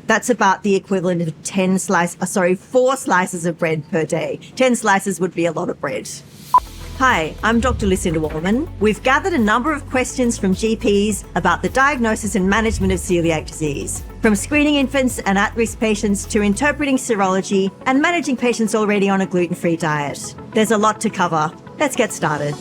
That's about the equivalent of 4 slices of bread per day. 10 slices would be a lot of bread. Hi, I'm Dr. Lucinda Wallman. We've gathered a number of questions from GPs about the diagnosis and management of celiac disease, from screening infants and at-risk patients to interpreting serology and managing patients already on a gluten-free diet. There's a lot to cover. Let's get started.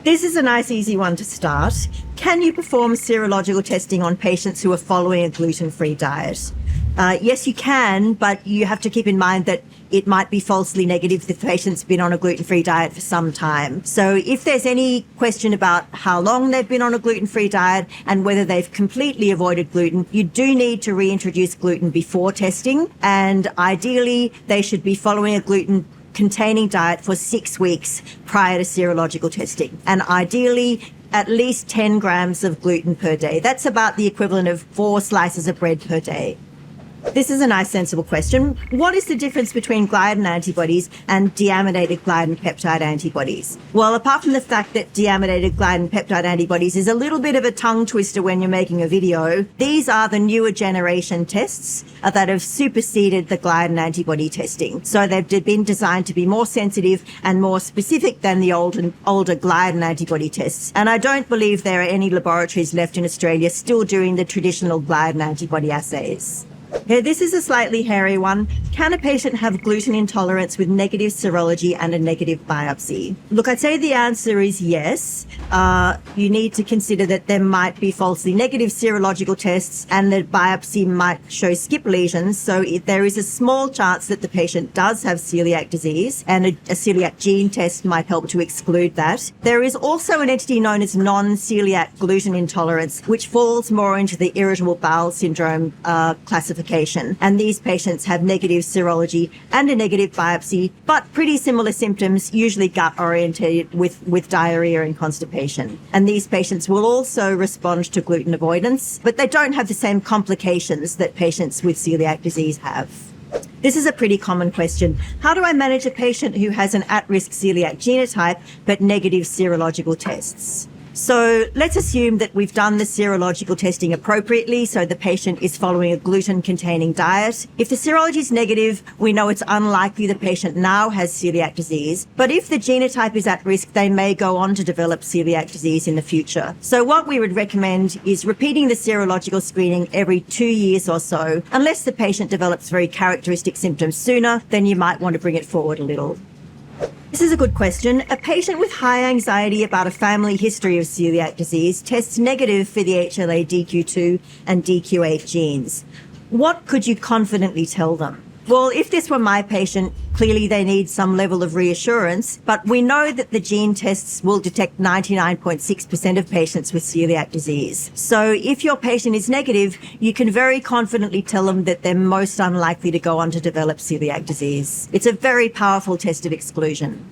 This is a nice, easy one to start. Can you perform serological testing on patients who are following a gluten-free diet? Yes, you can, but you have to keep in mind that it might be falsely negative if the patient's been on a gluten-free diet for some time. So if there's any question about how long they've been on a gluten-free diet and whether they've completely avoided gluten, you do need to reintroduce gluten before testing. And ideally, they should be following a gluten-containing diet for 6 weeks prior to serological testing. And ideally, at least 10 grams of gluten per day. That's about the equivalent of 4 slices of bread per day. This is a nice, sensible question. What is the difference between gliadin antibodies and deamidated gliadin peptide antibodies? Well, apart from the fact that deamidated gliadin peptide antibodies is a little bit of a tongue twister when you're making a video, these are the newer generation tests that have superseded the gliadin antibody testing. So they've been designed to be more sensitive and more specific than the older gliadin antibody tests. And I don't believe there are any laboratories left in Australia still doing the traditional gliadin antibody assays. Okay, this is a slightly hairy one. Can a patient have gluten intolerance with negative serology and a negative biopsy? Look, I'd say the answer is yes. You need to consider that there might be falsely negative serological tests and that biopsy might show skip lesions. So there is a small chance that the patient does have celiac disease, and a celiac gene test might help to exclude that. There is also an entity known as non-celiac gluten intolerance, which falls more into the irritable bowel syndrome classification. And these patients have negative serology and a negative biopsy, but pretty similar symptoms, usually gut-oriented with diarrhea and constipation. And these patients will also respond to gluten avoidance, but they don't have the same complications that patients with celiac disease have. This is a pretty common question. How do I manage a patient who has an at-risk celiac genotype but negative serological tests? So let's assume that we've done the serological testing appropriately, so the patient is following a gluten-containing diet. If the serology is negative, we know it's unlikely the patient now has celiac disease. But if the genotype is at risk, they may go on to develop celiac disease in the future. So what we would recommend is repeating the serological screening every 2 years or so. Unless the patient develops very characteristic symptoms sooner, then you might want to bring it forward a little. This is a good question. A patient with high anxiety about a family history of celiac disease tests negative for the HLA-DQ2 and DQ8 genes. What could you confidently tell them? Well, if this were my patient, clearly they need some level of reassurance, but we know that the gene tests will detect 99.6% of patients with celiac disease. So if your patient is negative, you can very confidently tell them that they're most unlikely to go on to develop celiac disease. It's a very powerful test of exclusion.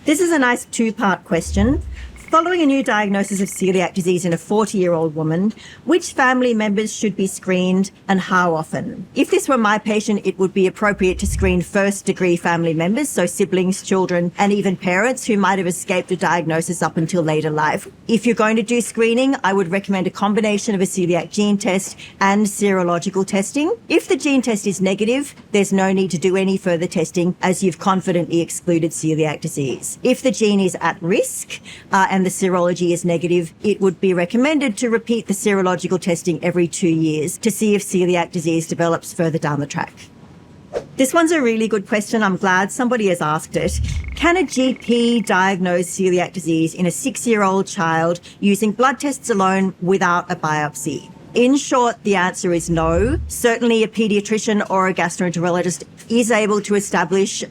This is a nice 2-part question. Following a new diagnosis of celiac disease in a 40-year-old woman, which family members should be screened and how often? If this were my patient, it would be appropriate to screen first-degree family members, so siblings, children, and even parents who might have escaped a diagnosis up until later life. If you're going to do screening, I would recommend a combination of a celiac gene test and serological testing. If the gene test is negative, there's no need to do any further testing as you've confidently excluded celiac disease. If the gene is at risk, and the serology is negative, it would be recommended to repeat the serological testing every 2 years to see if celiac disease develops further down the track. This one's a really good question. I'm glad somebody has asked it. Can a GP diagnose celiac disease in a 6-year-old child using blood tests alone without a biopsy? In short, the answer is no. Certainly a pediatrician or a gastroenterologist is able to establish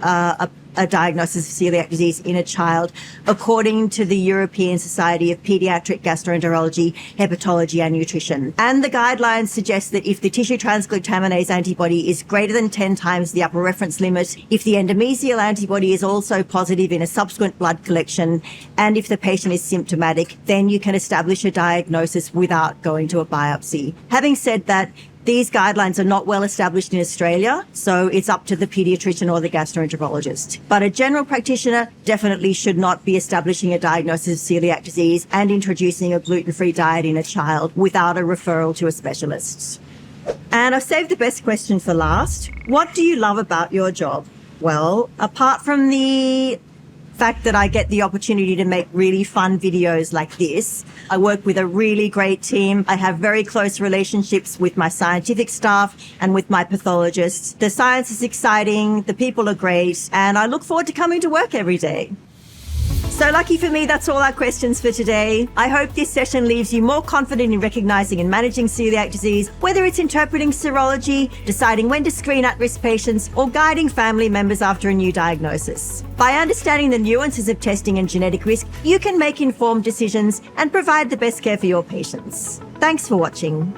a diagnosis of celiac disease in a child according to the European Society of Pediatric Gastroenterology, Hepatology and Nutrition. And the guidelines suggest that if the tissue transglutaminase antibody is greater than 10 times the upper reference limit, if the endomysial antibody is also positive in a subsequent blood collection, and if the patient is symptomatic, then you can establish a diagnosis without going to a biopsy. Having said that, These guidelines are not well established in Australia, so it's up to the paediatrician or the gastroenterologist. But a general practitioner definitely should not be establishing a diagnosis of celiac disease and introducing a gluten-free diet in a child without a referral to a specialist. And I've saved the best question for last. What do you love about your job? Well, apart from the fact that I get the opportunity to make really fun videos like this, I work with a really great team. I have very close relationships with my scientific staff and with my pathologists. The science is exciting, the people are great, and I look forward to coming to work every day. So lucky for me, that's all our questions for today. I hope this session leaves you more confident in recognising and managing celiac disease, whether it's interpreting serology, deciding when to screen at-risk patients, or guiding family members after a new diagnosis. By understanding the nuances of testing and genetic risk, you can make informed decisions and provide the best care for your patients. Thanks for watching.